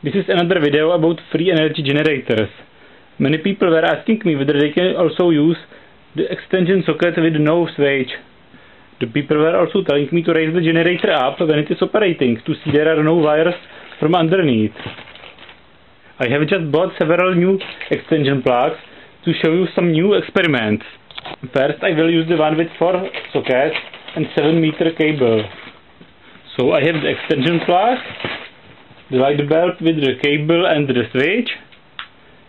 This is another video about free energy generators. Many people were asking me whether they can also use the extension socket with no switch. The people were also telling me to raise the generator up when it is operating to see there are no wires from underneath. I have just bought several new extension plugs to show you some new experiments. First I will use the one with 4 sockets and 7-meter cable. So I have the extension plug, the light bulb with the cable and the switch.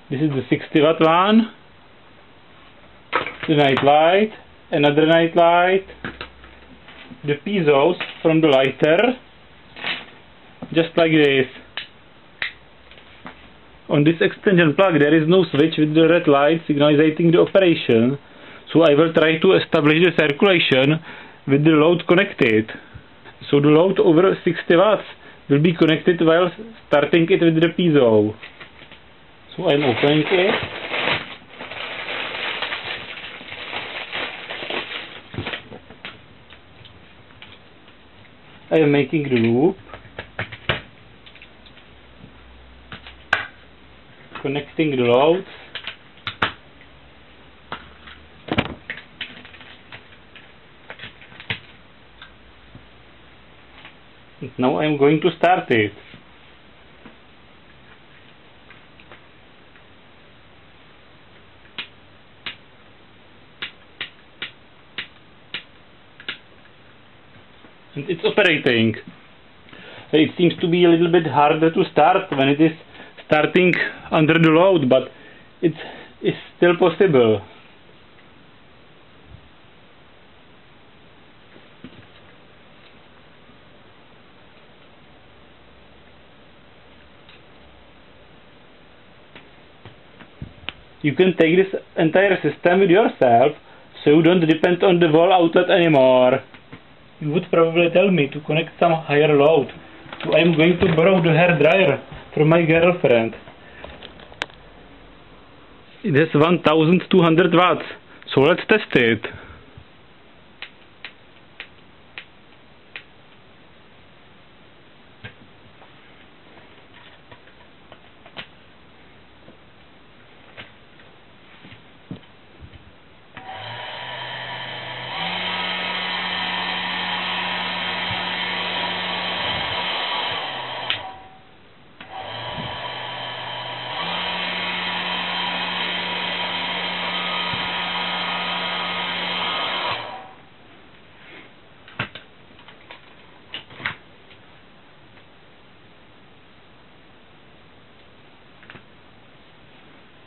This is the 60-watt one. The night light, another night light, the piezo's from the lighter, just like this. On this extension plug there is no switch with the red light signalizing the operation, so I will try to establish the circulation with the load connected. So the load over 60 watts will be connected while starting it with the piezo. So I am opening it. I am making the loop, connecting the loads, and now I am going to start it. And it's operating. It seems to be a little bit harder to start when it is starting under the load, but it's still possible. You can take this entire system with yourself, so you don't depend on the wall outlet anymore. You would probably tell me to connect some higher load, so I am going to borrow the hair dryer from my girlfriend. It has 1200 watts, so let's test it.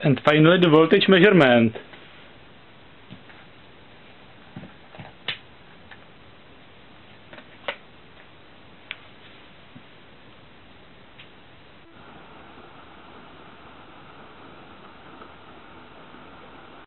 And finally the voltage measurement.